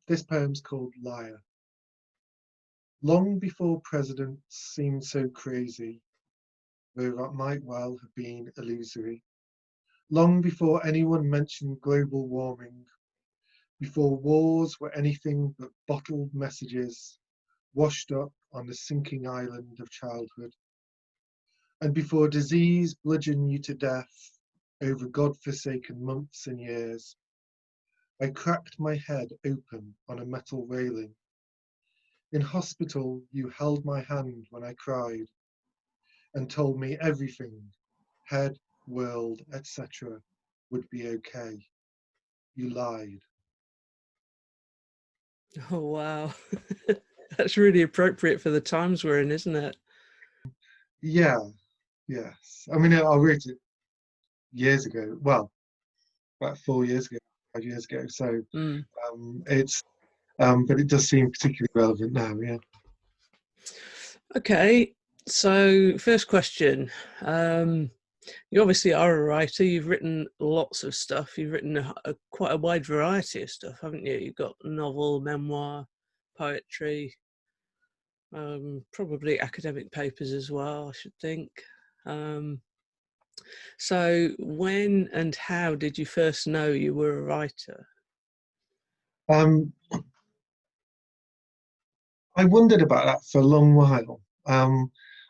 This poem's called Liar. Long before presidents seemed so crazy, though that might well have been illusory, long before anyone mentioned global warming, before wars were anything but bottled messages washed up on the sinking island of childhood, and before disease bludgeoned you to death over God-forsaken months and years, I cracked my head open on a metal railing. In hospital, you held my hand when I cried and told me everything, head, world, etc., would be okay. You lied. Oh, wow. That's really appropriate for the times we're in, isn't it? Yeah, yes. I mean, I wrote it years ago. Well, about 4 years ago, 5 years ago. So it's, but it does seem particularly relevant now. Yeah. Okay. So, first question. You obviously are a writer. You've written lots of stuff. You've written quite a wide variety of stuff, haven't you? You've got novel, memoir, poetry, probably academic papers as well, I should think. So when and how did you first know you were a writer? I wondered about that for a long while,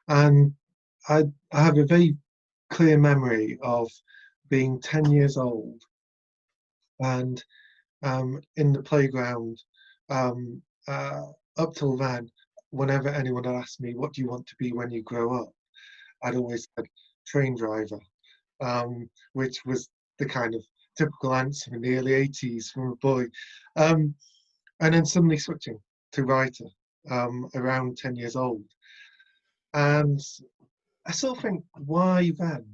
and I have a very clear memory of being 10 years old and in the playground. Um, Up till then, whenever anyone had asked me, what do you want to be when you grow up? I'd always said train driver, which was the kind of typical answer in the early 80s from a boy. And then suddenly switching to writer around 10 years old. And I sort of think, why then?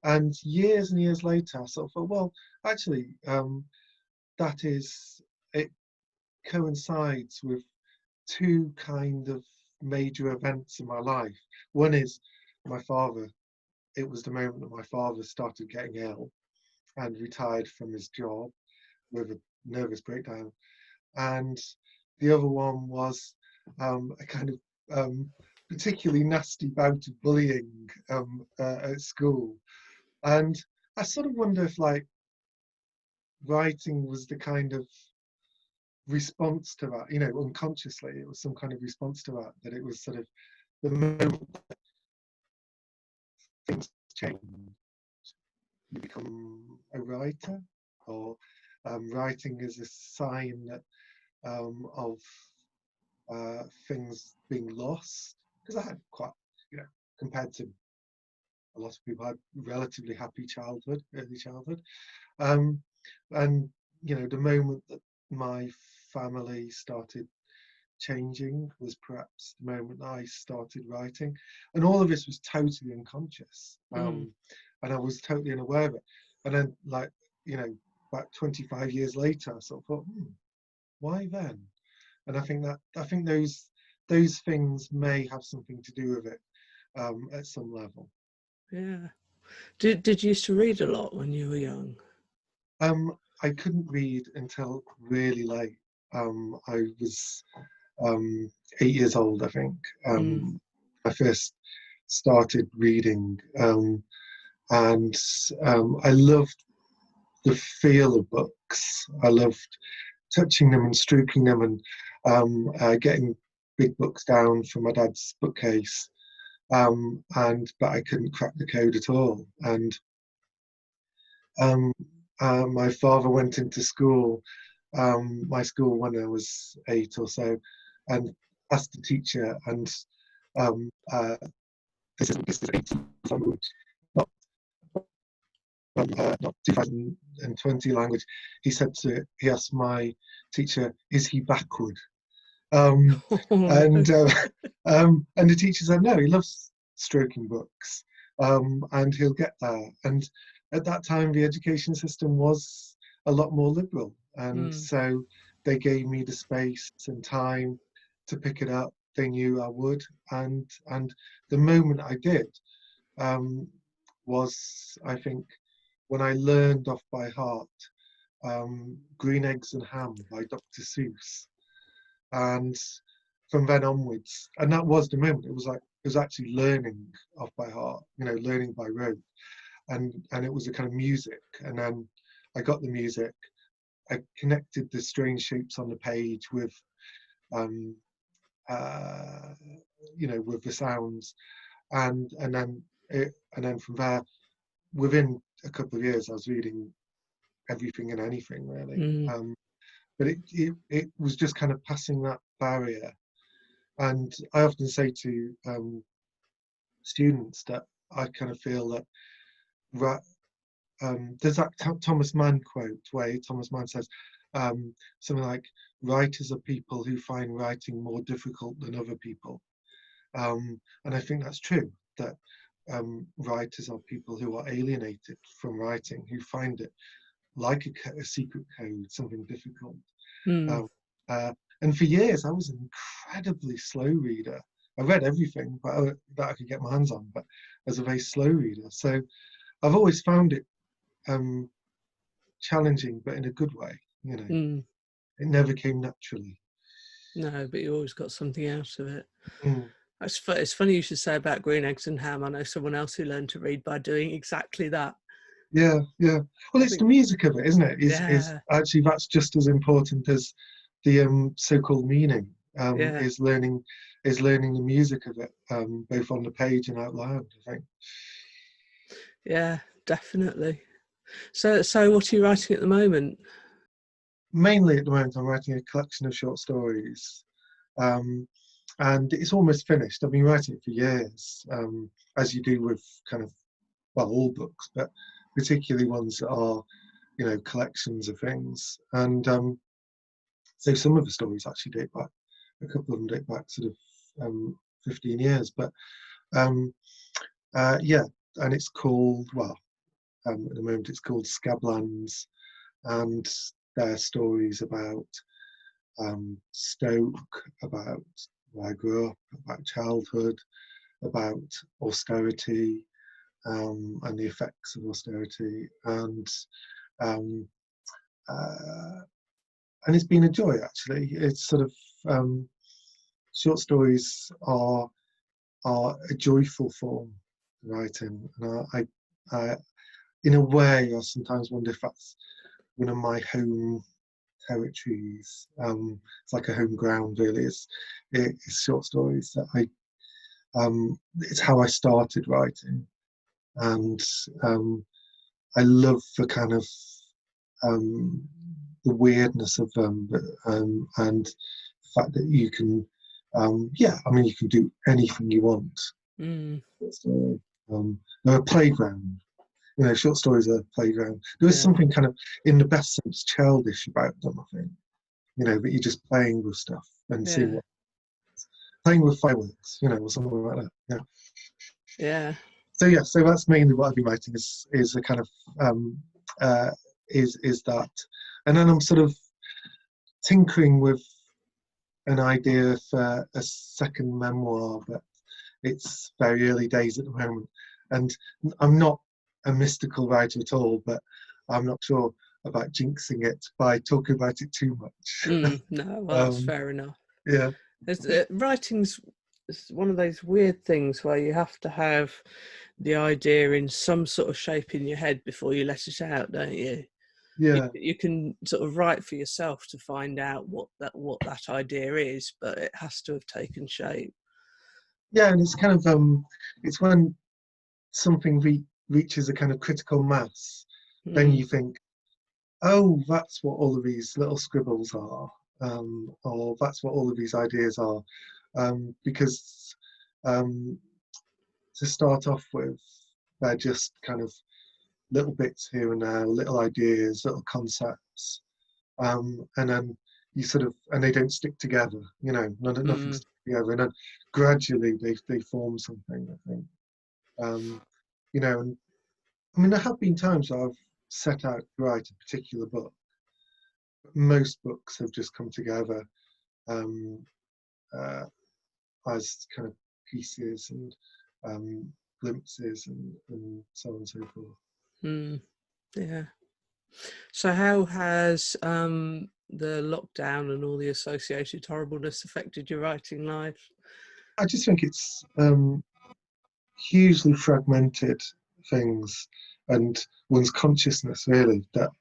And years later, I sort of thought, well, actually, that is, it coincides with two kind of major events in my life. One is my father. It was the moment that my father started getting ill and retired from his job with a nervous breakdown. And the other one was a kind of particularly nasty bout of bullying at school. And I sort of wonder if, like, writing was the kind of response to that, you know, unconsciously, it was some kind of response to that, that it was sort of the moment that things change, you become a writer, or writing is a sign that of things being lost. Because I had quite, you know, compared to a lot of people, I had relatively happy childhood, early childhood. And, you know, the moment that my family started changing was perhaps the moment I started writing. And all of this was totally unconscious. And I was totally unaware of it. And then, like, you know, about 25 years later, I sort of thought, why then? And I think those things may have something to do with it at some level. Yeah. Did you used to read a lot when you were young? I couldn't read until really late. I was 8 years old, I think. I first started reading, and I loved the feel of books. I loved touching them and stroking them, and getting big books down from my dad's bookcase. But I couldn't crack the code at all. And my father went into school, my school, when I was 8 or so, and asked the teacher, and this is 18 language, not 2020 language. He asked my teacher, "Is he backward?" And the teacher said, "No, he loves stroking books, and he'll get there." And at that time, the education system was a lot more liberal, and so they gave me the space and time to pick it up. They knew I would, and the moment I did was, I think, when I learned off by heart Green Eggs and Ham by Dr. Seuss. And from then onwards, and that was the moment, it was actually learning off by heart, learning by rote. And it was a kind of music. And then I got the music, I connected the strange shapes on the page with with the sounds, and then from there, within a couple of years, I was reading everything and anything really. But it was just kind of passing that barrier. And I often say to students that I kind of feel that there's that Thomas Mann quote where Thomas Mann says something like, writers are people who find writing more difficult than other people. And I think that's true, that writers are people who are alienated from writing, who find it like a secret code, something difficult. And for years, I was an incredibly slow reader. I read everything that I could get my hands on, but as a very slow reader. So I've always found it challenging, but in a good way. It never came naturally. No, but you always got something out of it. It's funny you should say about Green Eggs and Ham. I know someone else who learned to read by doing exactly that. Yeah. Well, it's the music of it, isn't it? Is actually, that's just as important as the so-called meaning. Is learning the music of it, both on the page and out loud, I think. Yeah, definitely. So what are you writing at the moment? Mainly at the moment, I'm writing a collection of short stories. And it's almost finished. I've been writing it for years, as you do with kind of, well, all books, but particularly ones that are, collections of things. And so some of the stories actually date back, a couple of them date back sort of 15 years. But and it's called, at the moment it's called Scablands, and they're stories about Stoke, about where I grew up, about childhood, about austerity, and the effects of austerity, and it's been a joy actually. It's sort of short stories are a joyful form of writing, and I in a way I sometimes wonder if that's one of my home territories. It's like a home ground really. It's short stories that it's how I started writing, and I love the kind of the weirdness of them, and the fact that you can you can do anything you want. So, they're a playground. Short stories are a playground. There is something kind of, in the best sense, childish about them, I think. That you're just playing with stuff and seeing playing with fireworks, or something like that. Yeah. So that's mainly what I've been writing is a kind of is that, and then I'm sort of tinkering with an idea for a second memoir, but it's very early days at the moment, and I'm not a mystical writer at all, but I'm not sure about jinxing it by talking about it too much. No, well, that's fair enough. Yeah. Writing's one of those weird things where you have to have the idea in some sort of shape in your head before you let it out, don't you? Yeah. You can sort of write for yourself to find out what that idea is, but it has to have taken shape. Yeah, and it's kind of it's when something reaches a kind of critical mass, then you think, oh, that's what all of these little scribbles are, or that's what all of these ideas are, because to start off with, they're just kind of little bits here and there, little ideas, little concepts, and then you sort of, and they don't stick together, nothing sticks together, and then gradually they form something, I think. And I mean, there have been times where I've set out to write a particular book, but most books have just come together as kind of pieces and glimpses and so on and so forth. Yeah. So how has the lockdown and all the associated horribleness affected your writing life? I just think it's hugely fragmented things and one's consciousness, really. That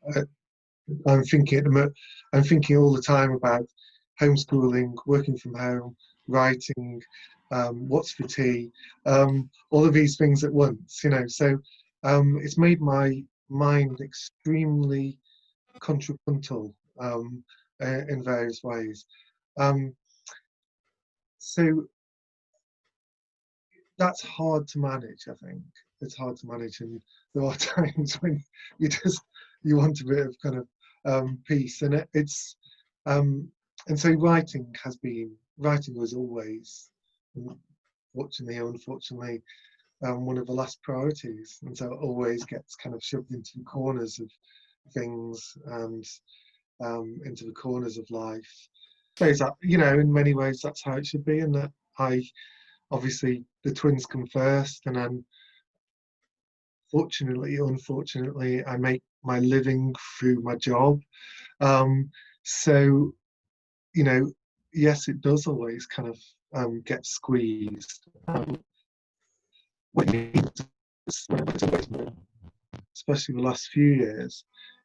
I'm thinking I'm thinking all the time about homeschooling, working from home, writing, what's for tea, all of these things at once, you know. So it's made my mind extremely contrapuntal in various ways. So that's hard to manage, I think. It's hard to manage, and there are times when you want a bit of kind of peace, and it's and so writing was always, fortunately or unfortunately, one of the last priorities, and so it always gets kind of shoved into the corners of things and into the corners of life. I suppose that, you know, in many ways that's how it should be, and that obviously the twins come first, and then fortunately or unfortunately I make my living through my job. So, you know, yes, it does always kind of get squeezed. What it means, especially the last few years,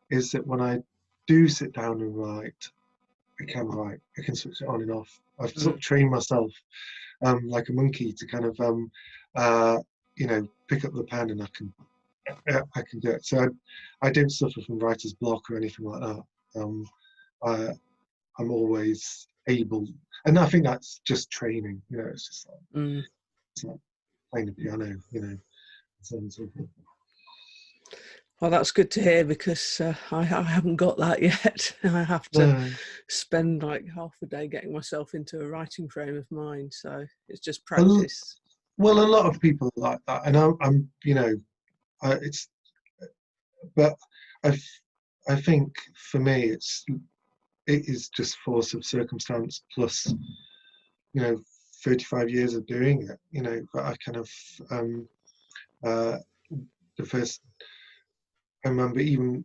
is that when I do sit down and write, I can switch it on and off. I've sort of trained myself like a monkey to kind of you know, pick up the pen, and I can do it. So I don't suffer from writer's block or anything like that. I'm always able, and I think that's just training. You know, it's just like it's like playing the piano. You know, so on and so forth. Well, that's good to hear, because I haven't got that yet. I have to spend like half a day getting myself into a writing frame of mind. So it's just practice. Well, a lot of people are like that, and I'm you know, but I think for me it is just force of circumstance plus, you know, 35 years of doing it. You know, but I kind of the first, I remember even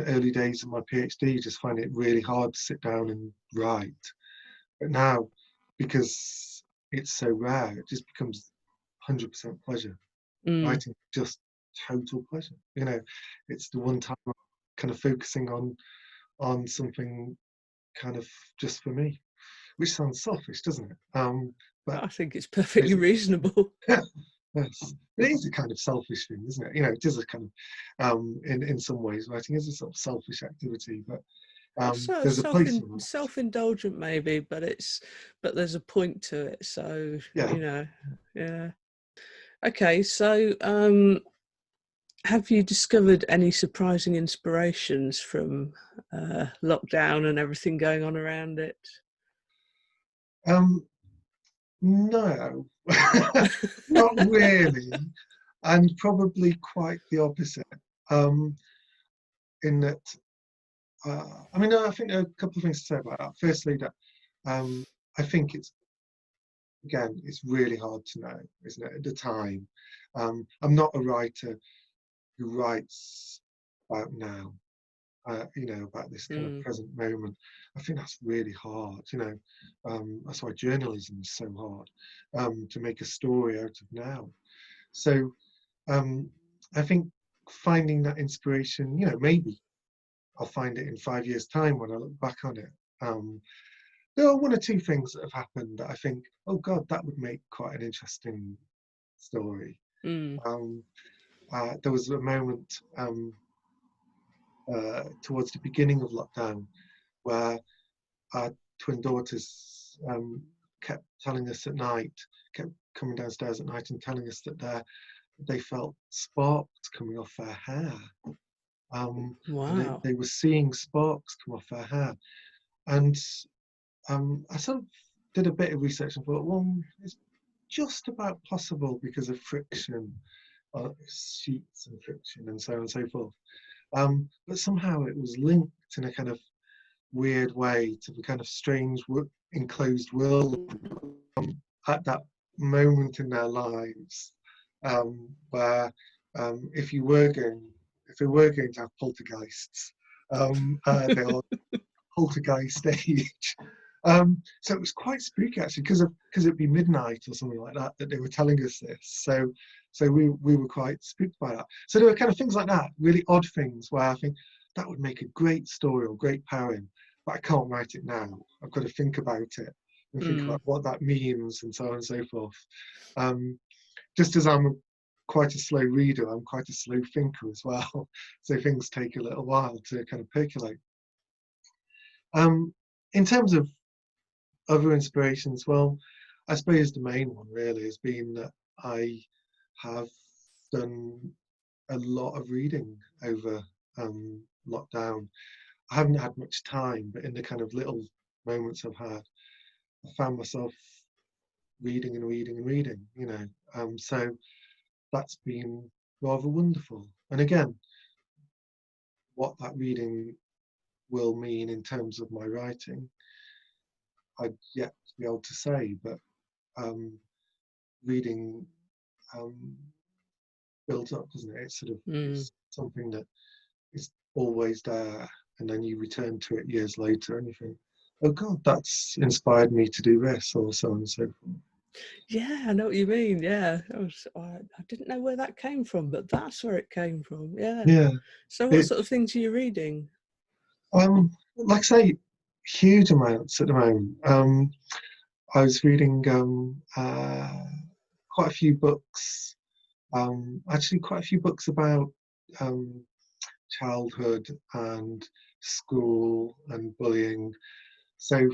early days of my PhD, just find it really hard to sit down and write. But now, because it's so rare, it just becomes 100% pleasure. Writing just total pleasure. You know, it's the one time I'm kind of focusing on something kind of just for me, which sounds selfish, doesn't it? But I think it's perfectly reasonable. Yes, it is a kind of selfish thing, isn't it? You know, it is a kind of, in some ways, writing is a sort of selfish activity, but there's a place for that. Self-indulgent maybe, but there's a point to it. So Yeah. you know, yeah. Okay, so have you discovered any surprising inspirations from lockdown and everything going on around it? No, not really, and probably quite the opposite. In that, I mean, I think there are a couple of things to say about that. Firstly, that I think it's really hard to know, isn't it, at the time. I'm not a writer who writes about now, you know, about this kind of present moment. I think that's really hard, you know. That's why journalism is so hard, to make a story out of now. So I think finding that inspiration, you know, maybe I'll find it in 5 years' time when I look back on it. There are one or two things that have happened that I think, oh God, that would make quite an interesting story. There was a moment towards the beginning of lockdown where our twin daughters kept telling us at night, kept coming downstairs at night and telling us that they felt sparks coming off their hair. Wow. They were seeing sparks come off their hair. And I sort of did a bit of research and thought, well, it's just about possible because of friction, sheets and friction and so on and so forth. But somehow it was linked in a kind of weird way to the kind of strange enclosed world at that moment in their lives, where if you were going if we were going to have poltergeists, they are poltergeist age. So it was quite spooky actually, because it'd be midnight or something like that they were telling us this. So we were quite spooked by that. So there were kind of things like that, really odd things where I think that would make a great story or great poem, but I can't write it now. I've got to think about it and think about what that means and so on and so forth. Just as I'm quite a slow reader, I'm quite a slow thinker as well. So things take a little while to kind of percolate. In terms of other inspirations, well, I suppose the main one really has been that I have done a lot of reading over lockdown. I haven't had much time, but in the kind of little moments I've had, I found myself reading and reading and reading, you know. So that's been rather wonderful. And again, what that reading will mean in terms of my writing, I'd yet to be able to say, but reading builds up, doesn't it? It's sort of it's something that is always there, and then you return to it years later and you think, oh God, that's inspired me to do this, or so on and so forth. Yeah, I know what you mean. Yeah, I didn't know where that came from, but that's where it came from. Yeah. Yeah. So what sort of things are you reading? Like I say, huge amounts at the moment. I was reading quite a few books, actually quite a few books about childhood and school and bullying. So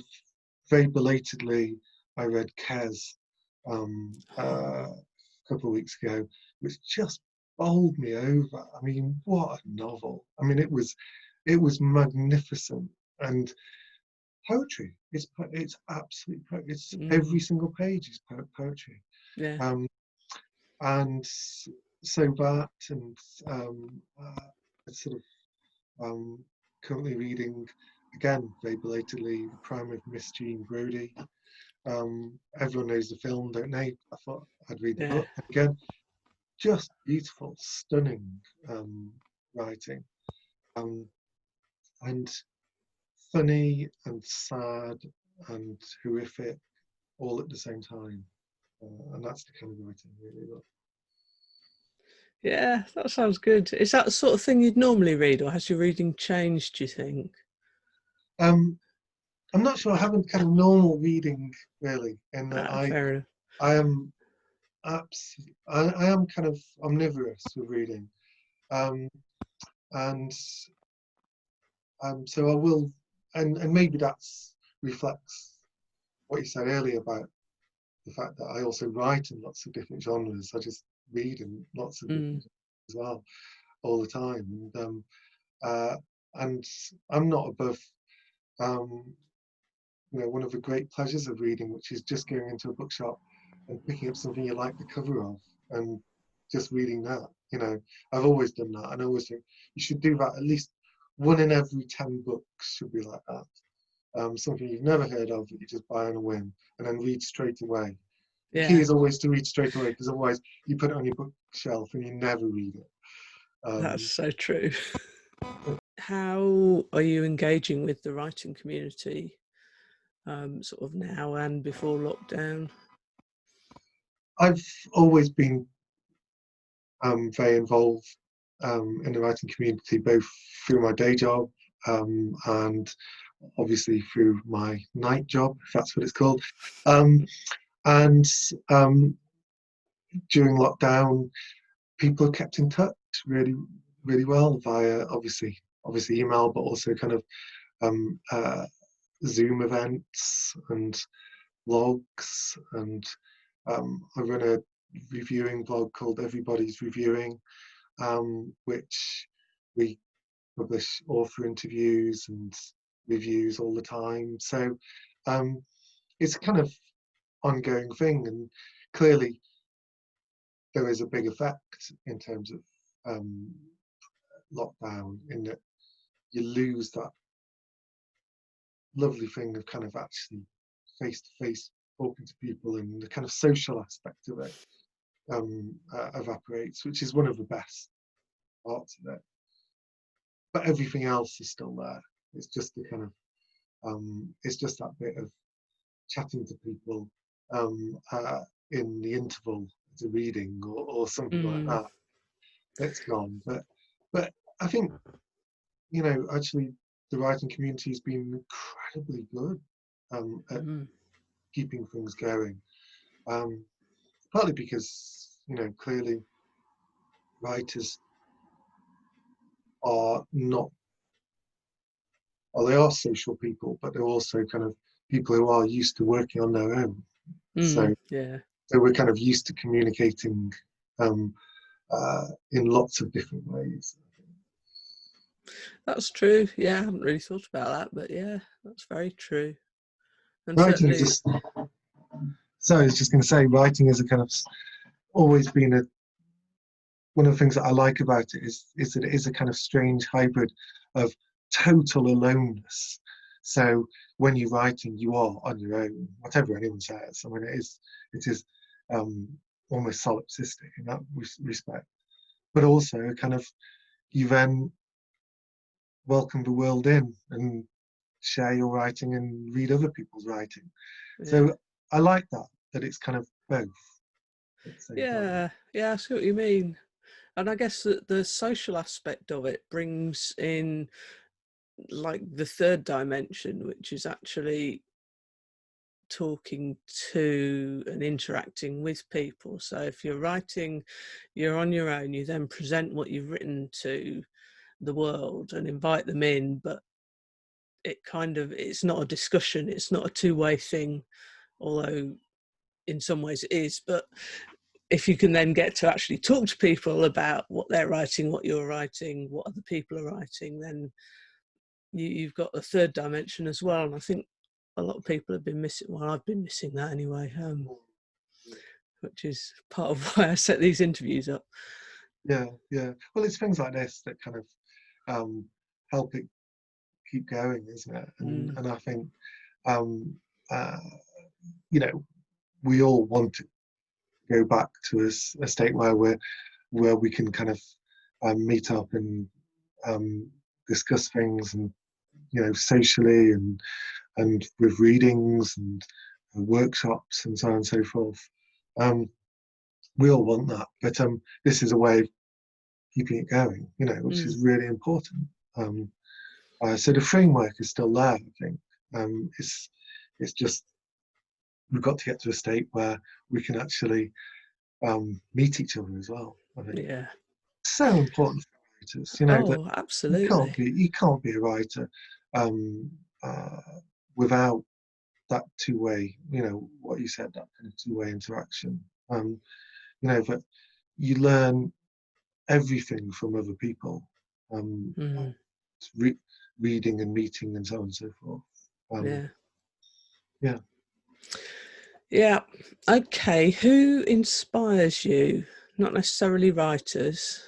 very belatedly, I read Kes a couple of weeks ago, which just bowled me over. I mean, what a novel! I mean, it was magnificent, and poetry. It's absolute poetry. It's every single page is poetry. Yeah. And so that, and sort of currently reading again very belatedly The Crime of Miss Jean Brodie. Everyone knows the film, don't they? I thought I'd read the book. And again, just beautiful, stunning writing, and funny and sad and horrific all at the same time. And that's the kind of writing I really love. Yeah, that sounds good. Is that the sort of thing you'd normally read, or has your reading changed, do you think? I'm not sure. I haven't kind of normal reading really, in that Fair enough. I am I am kind of omnivorous with reading, and so I will, and maybe that's reflects what you said earlier about the fact that I also write in lots of different genres. I just read in lots of different genres as well, all the time, and I'm not above, you know, one of the great pleasures of reading, which is just going into a bookshop and picking up something you like the cover of and just reading that. You know, I've always done that, and I always think you should do that. At least one in every 10 books should be like that. Something you've never heard of that you just buy on a whim and then read straight away. The key is always to read straight away, because otherwise you put it on your bookshelf and you never read it. That's so true. How are you engaging with the writing community, sort of now and before lockdown? I've always been very involved in the writing community, both through my day job and obviously through my night job, if that's what it's called. And during lockdown, people kept in touch really, really well via obviously email, but also kind of Zoom events and blogs. And I run a reviewing blog called Everybody's Reviewing, which we publish author interviews and reviews all the time. So it's a kind of ongoing thing, and clearly there is a big effect in terms of lockdown, in that you lose that lovely thing of kind of actually face-to-face talking to people, and the kind of social aspect of it evaporates, which is one of the best parts of it. but everything else is still there. It's just the kind of it's just that bit of chatting to people in the interval to reading or something like that. It's gone. But I think, you know, actually the writing community has been incredibly good at keeping things going. Partly because, you know, clearly writers are not, well, they are social people, but they're also kind of people who are used to working on their own. So we're kind of used to communicating in lots of different ways. That's true. Yeah, I haven't really thought about that, but yeah, that's very true. And Writing certainly, so I was just going to say, writing is a kind of always been one of the things that I like about it is that it is a kind of strange hybrid of total aloneness. So when you're writing, you are on your own, whatever anyone says. I mean, it is almost solipsistic in that respect, but also kind of you then welcome the world in and share your writing and read other people's writing. So I like that it's kind of both. Yeah, I see what you mean. And I guess that the social aspect of it brings in like the third dimension, which is actually talking to and interacting with people. So if you're writing, you're on your own, you then present what you've written to the world and invite them in, but it's not a discussion, it's not a two-way thing, although in some ways it is. But if you can then get to actually talk to people about what they're writing, what you're writing, what other people are writing, then you've got a third dimension as well. And I think a lot of people have been missing, well, I've been missing that anyway, which is part of why I set these interviews up. Yeah. Well, it's things like this that kind of help it keep going, isn't it? And I think, you know, we all want to go back to a state where we can kind of meet up and discuss things, and you know, socially and with readings and workshops and so on and so forth. We all want that, but this is a way of keeping it going, you know, which is really important. So the framework is still there, I think. It's just we've got to get to a state where we can actually meet each other as well. I think. Yeah. So important for writers, you know, that absolutely. you can't be a writer without that two-way, you know, what you said, that kind of two-way interaction. You know, that you learn everything from other people, reading and meeting and so on and so forth. Yeah. Okay. Who inspires you? Not necessarily writers.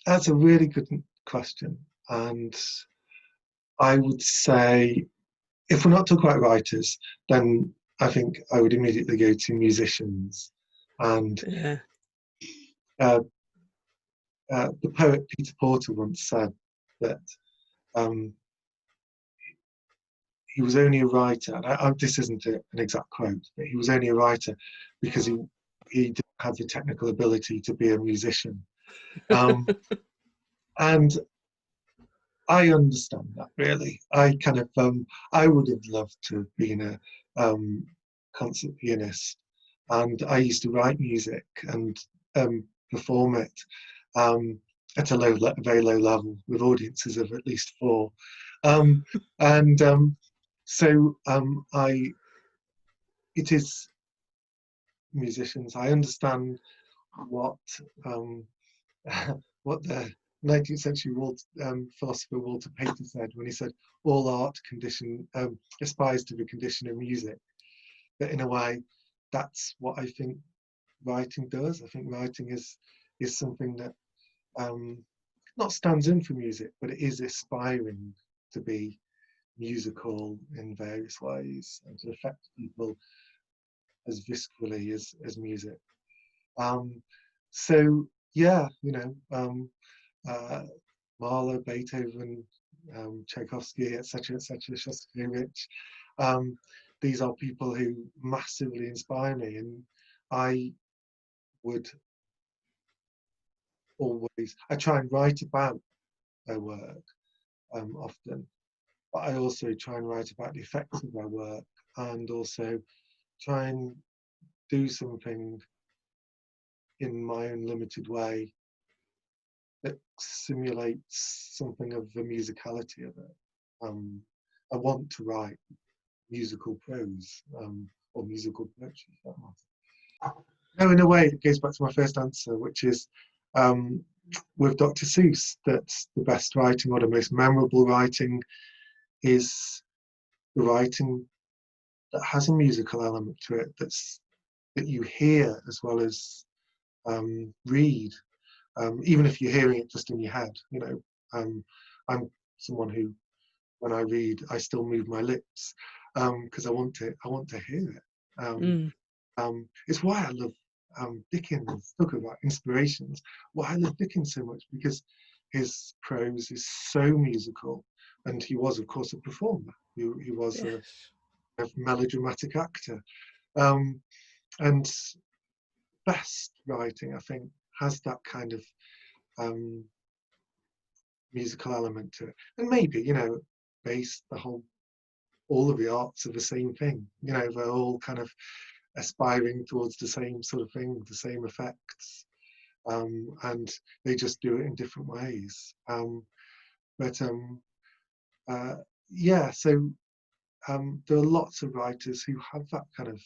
That's a really good question, and I would say, if we're not talking about writers, then I think I would immediately go to musicians. And the poet Peter Porter once said that he was only a writer, and this isn't an exact quote, but he was only a writer because he didn't have the technical ability to be a musician. And I understand that, really. I kind of I would have loved to have been a concert pianist, and I used to write music and perform it at a very low level with audiences of at least 4, so it is musicians. I understand what what the 19th century philosopher Walter Pater said when he said, all art aspires to the condition of music. But in a way, that's what I think writing does. I think writing is something that not stands in for music, but it is aspiring to be musical in various ways and to affect people as viscerally as music. So yeah, you know, Mahler, Beethoven, Tchaikovsky, etc., Shostakovich. These are people who massively inspire me, and I would I try and write about their work often, but I also try and write about the effects of their work, and also try and do something in my own limited way that simulates something of the musicality of it. I want to write musical prose or musical poetry, for that matter. No, in a way, it goes back to my first answer, which is with Dr. Seuss, that's the best writing or the most memorable writing is the writing that has a musical element to it, that you hear as well as read, even if you're hearing it just in your head. You know, I'm someone who, when I read, I still move my lips because I want to hear it. It's why I love Dickens. Talk about inspirations. Why I love Dickens so much, because his prose is so musical, and he was, of course, a performer. He was a melodramatic actor, and best writing, I think, has that kind of musical element to it. And maybe, you know, all of the arts are the same thing. You know, they're all kind of aspiring towards the same sort of thing, the same effects, and they just do it in different ways. Yeah, so there are lots of writers who have that kind of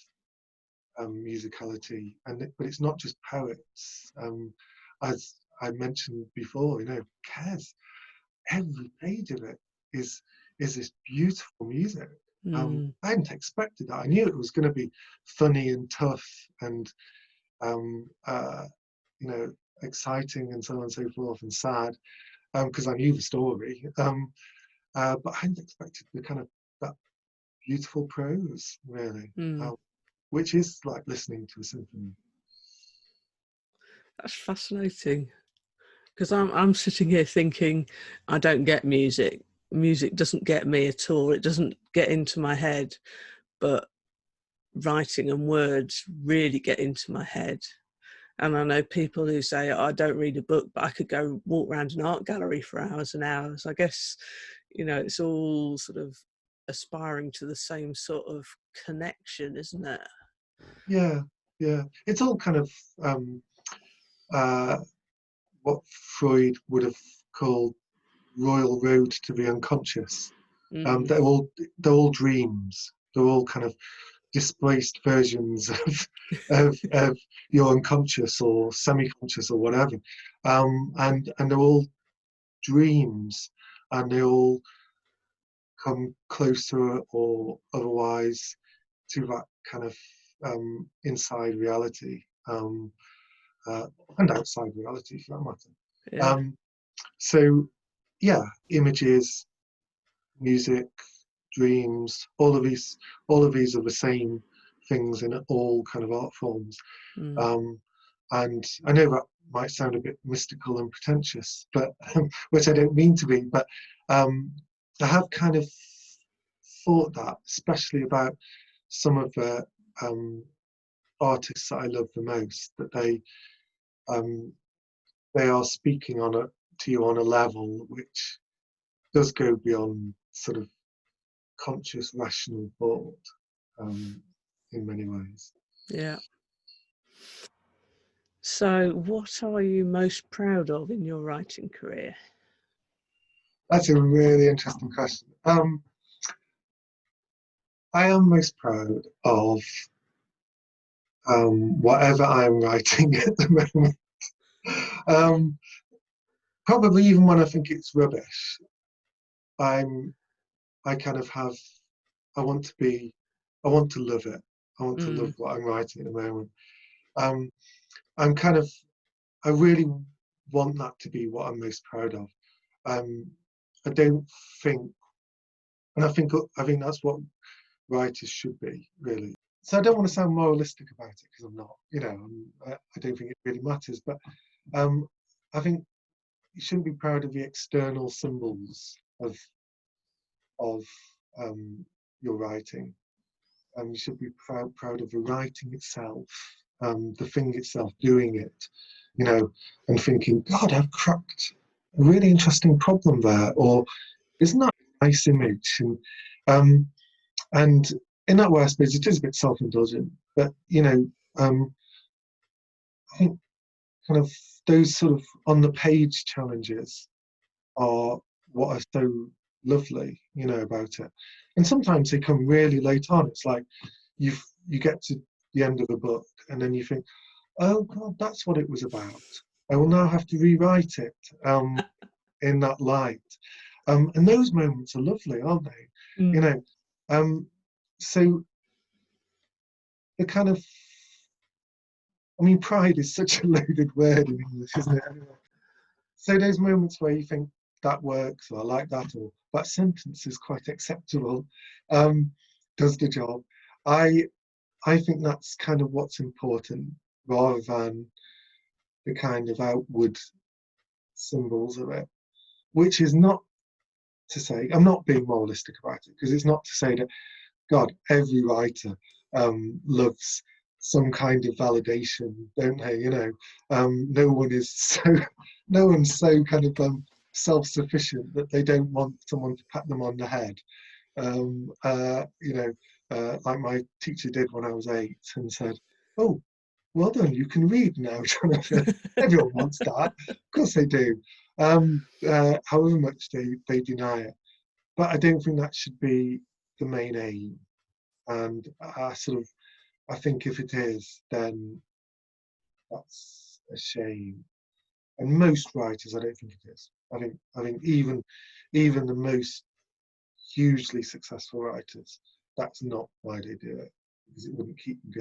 musicality, but it's not just poets. As I mentioned before, you know, Kes, every page of it is this beautiful music. I hadn't expected that. I knew it was going to be funny and tough and you know, exciting and so on and so forth, and sad, because I knew the story. But I hadn't expected the kind of that beautiful prose, really, which is like listening to a symphony. That's fascinating, because I'm sitting here thinking, I don't get music. Music doesn't get me at all. It doesn't get into my head, but writing and words really get into my head. And I know people who say, I don't read a book, but I could go walk around an art gallery for hours and hours. I guess, you know, it's all sort of aspiring to the same sort of connection, isn't it? Yeah, yeah. It's all kind of what Freud would have called royal road to the unconscious. They're all dreams. They're all kind of displaced versions of your unconscious or semi-conscious or whatever, and they're all dreams, and they all come closer or otherwise to that kind of inside reality, and outside reality, for that matter. Yeah. So yeah, images, music, dreams, all of these are the same things in all kind of art forms. And I know that might sound a bit mystical and pretentious, but which I don't mean to be, but I have kind of thought that, especially about some of the artists that I love the most, that they are speaking to you on a level which does go beyond sort of conscious, rational thought, in many ways. Yeah. So, what are you most proud of in your writing career? That's a really interesting question. I am most proud of whatever I'm writing at the moment. Probably even when I think it's rubbish, I kind of have, I want to love it. I want to love what I'm writing at the moment. I really want that to be what I'm most proud of. I don't think, and I think that's what writers should be, really. So I don't want to sound moralistic about it, because I'm not. You know, I don't think it really matters. But I think you shouldn't be proud of the external symbols of your writing. You should be proud of the writing itself, the thing itself, doing it, you know, and thinking, God, I've cracked a really interesting problem there, or isn't that a nice image? And in that way, I suppose it is a bit self-indulgent, but you know, I think kind of those sort of on the page challenges are what are so lovely, you know, about it. And sometimes they come really late on. It's like you get to the end of the book and then you think, oh God, that's what it was about. I will now have to rewrite it in that light. And those moments are lovely, aren't they? You know, so the kind of, I mean, pride is such a loaded word in English, isn't it? So those moments where you think that works, or I like that, or that sentence is quite acceptable, does the job. I think that's kind of what's important, rather than the kind of outward symbols of it, which is not to say, I'm not being moralistic about it, because it's not to say that, God, every writer loves some kind of validation, don't they? You know, no one's so kind of self-sufficient that they don't want someone to pat them on the head. You know, like my teacher did when I was 8, and said, "Oh, well done, you can read now, Jonathan." Everyone wants that, of course they do. However much they deny it, but I don't think that should be the main aim. And I think if it is, then that's a shame. And most writers, I don't think it is. I think even the most hugely successful writers, that's not why they do it, because it wouldn't keep them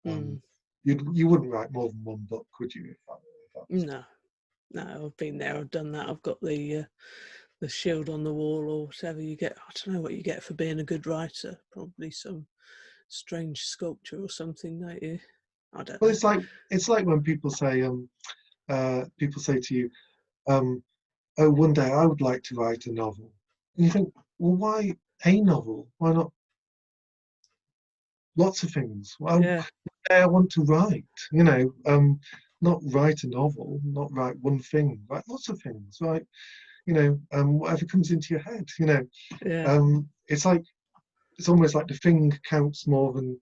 going. You wouldn't write more than one book, would you? No, I've been there, I've done that. I've got the shield on the wall, or whatever you get. I don't know what you get for being a good writer. Probably some strange sculpture or something, don't you? I don't know. It's like when people say to you, oh, one day I would like to write a novel. And you think, well, why a novel? Why not lots of things? Well, Yeah. I want to write, you know, not write a novel, not write one thing, write lots of things, right? You know, whatever comes into your head, you know. Yeah. It's almost like the thing counts more than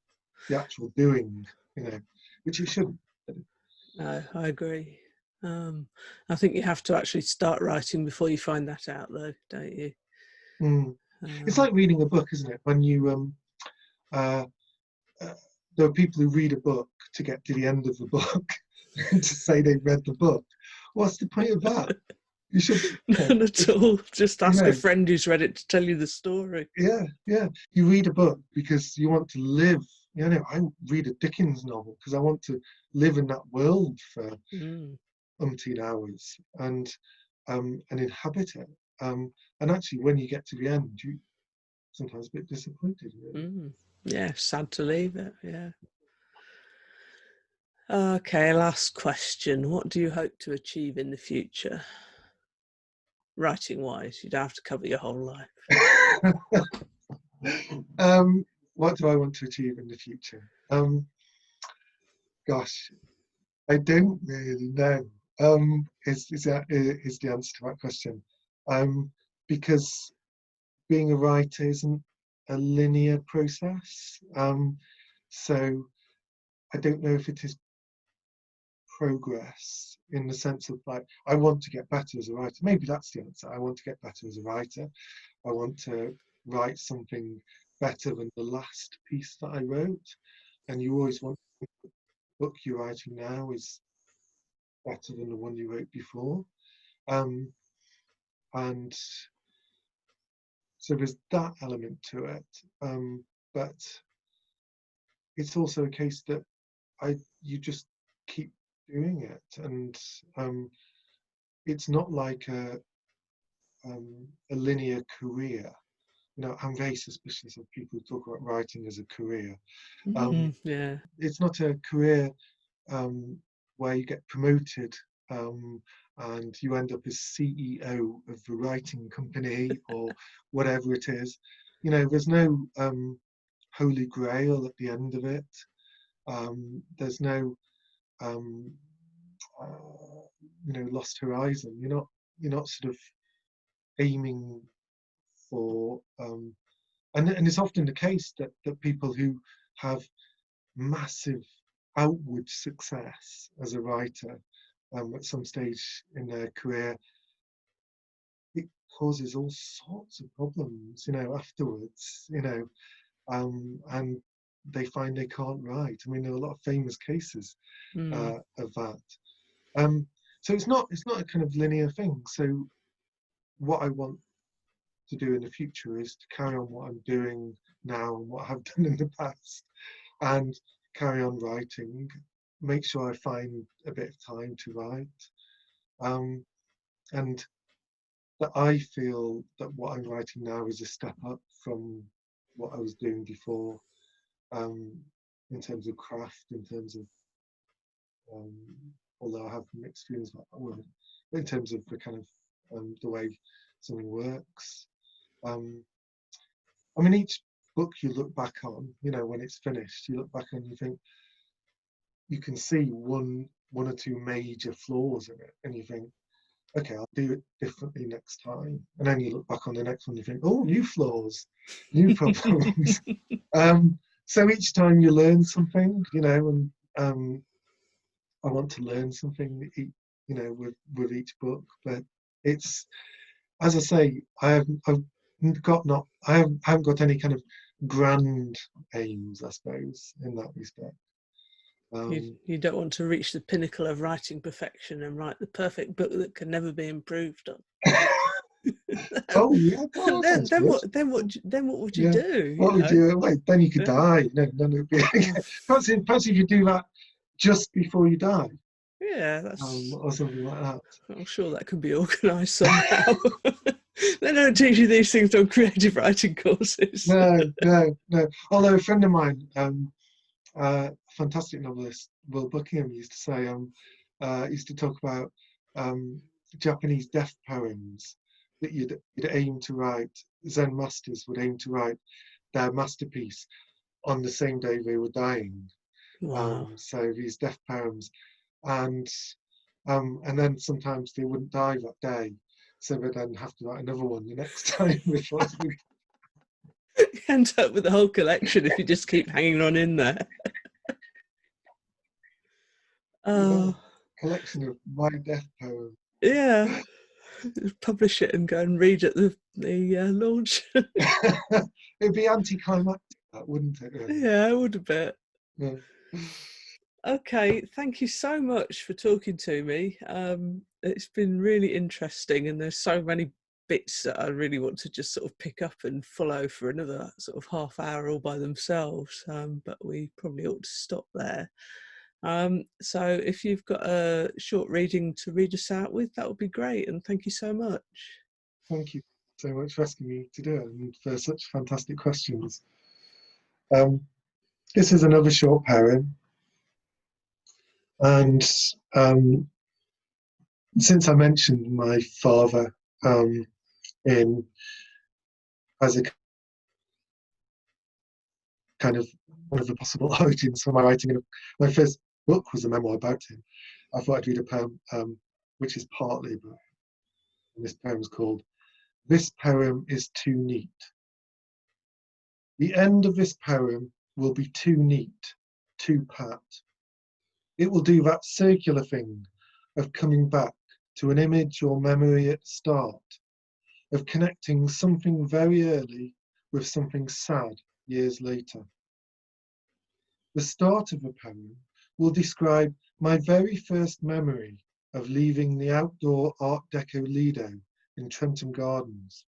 the actual doing, you know, which it shouldn't. No, I agree. I think you have to actually start writing before you find that out, though, don't you? It's like reading a book, isn't it? When you there are people who read a book to get to the end of the book to say they've read the book. What's the point of that? You should, none at all. Just ask you know, a friend who's read it to tell you the story. Yeah. You read a book because you want to live. You know, I read a Dickens novel because I want to live in that world for umpteen hours and inhabit it. And actually, when you get to the end, you sometimes a bit disappointed. Really. Yeah, sad to leave it. Yeah. Okay, last question. What do you hope to achieve in the future? Writing wise, you don't have to cover your whole life. What do I want to achieve in the future? Gosh, I don't really know. Is the answer to that question? Because being a writer isn't a linear process. So I don't know if it is progress in the sense of like, I want to get better as a writer. Maybe that's the answer. I want to get better as a writer. I want to write something better than the last piece that I wrote. And you always want the book you're writing now is better than the one you wrote before. And so there's that element to it. But it's also a case that you just keep doing it. And it's not like a linear career. You know, I'm very suspicious of people who talk about writing as a career. Yeah. It's not a career where you get promoted and you end up as CEO of the writing company or whatever it is. You know, there's no holy grail at the end of it. There's no you know, lost horizon. You're not sort of aiming for and it's often the case that people who have massive outward success as a writer at some stage in their career, it causes all sorts of problems, you know, afterwards, you know, and they find they can't write. I mean, there are a lot of famous cases of that. So it's not a kind of linear thing. So what I want to do in the future is to carry on what I'm doing now and what I've done in the past, and carry on writing, make sure I find a bit of time to write, and that I feel that what I'm writing now is a step up from what I was doing before, in terms of craft, in terms of, although I have mixed feelings about that word, but in terms of the kind of the way something works. I mean, each book you look back on, you know, when it's finished, you look back and you think, you can see one or two major flaws in it, and you think, okay, I'll do it differently next time. And then you look back on the next one, you think, oh, new flaws, new problems. So each time you learn something, you know, and I want to learn something, you know, with each book. But it's, as I say, I haven't got any kind of grand aims, I suppose, in that respect. You don't want to reach the pinnacle of writing perfection and write the perfect book that can never be improved on. Oh yeah, God, then what would you do? What would you? Wait, then you could die. No, it'd be okay. Perhaps if you do that just before you die. Yeah, that's or something like that. I'm sure that could be organised somehow. They don't teach you these things on creative writing courses. No. Although a friend of mine, fantastic novelist, Will Buckingham, used to say, used to talk about Japanese death poems that you'd aim to write. Zen masters would aim to write their masterpiece on the same day they were dying. Wow. So these death poems, and then sometimes they wouldn't die that day, so they then have to write another one the next time before. You end up with the whole collection if you just keep hanging on in there. Collection of my death poems. Yeah. Publish it and go and read at the launch. It'd be anticlimactic, that, wouldn't it? Really? Yeah, it would a bit. Yeah. Okay, thank you so much for talking to me. It's been really interesting, and there's so many bits that I really want to just sort of pick up and follow for another sort of half hour all by themselves, but we probably ought to stop there. So if you've got a short reading to read us out with, that would be great, and thank you so much. Thank you so much for asking me to do it and for such fantastic questions. This is another short poem, and since I mentioned my father as a kind of one of the possible origins for my writing, and my first book was a memoir about him, I thought I'd read a poem which is partly about him. And this poem is called "This Poem is Too Neat." The end of this poem will be too neat, too pat. It will do that circular thing of coming back to an image or memory at the start, of connecting something very early with something sad years later. The start of the poem will describe my very first memory of leaving the outdoor Art Deco Lido in Trentham Gardens,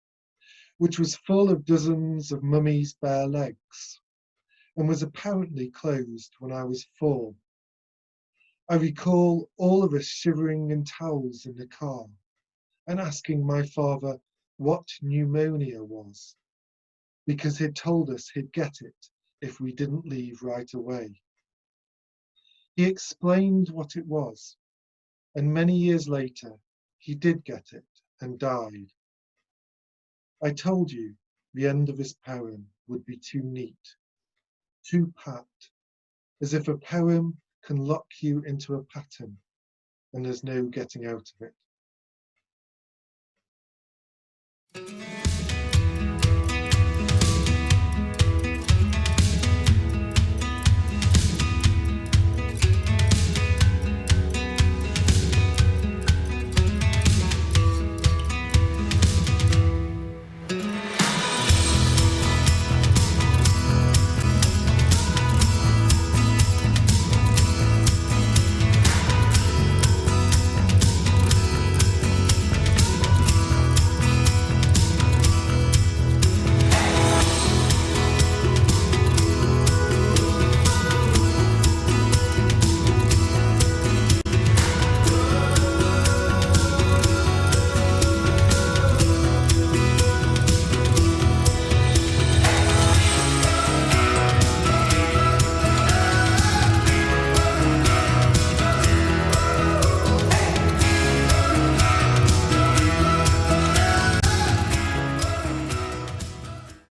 which was full of dozens of mummies' bare legs, and was apparently closed when I was 4. I recall all of us shivering in towels in the car and asking my father what pneumonia was, because he'd told us he'd get it if we didn't leave right away. He explained what it was, and many years later, he did get it and died. I told you the end of his poem would be too neat, too pat, as if a poem can lock you into a pattern and there's no getting out of it.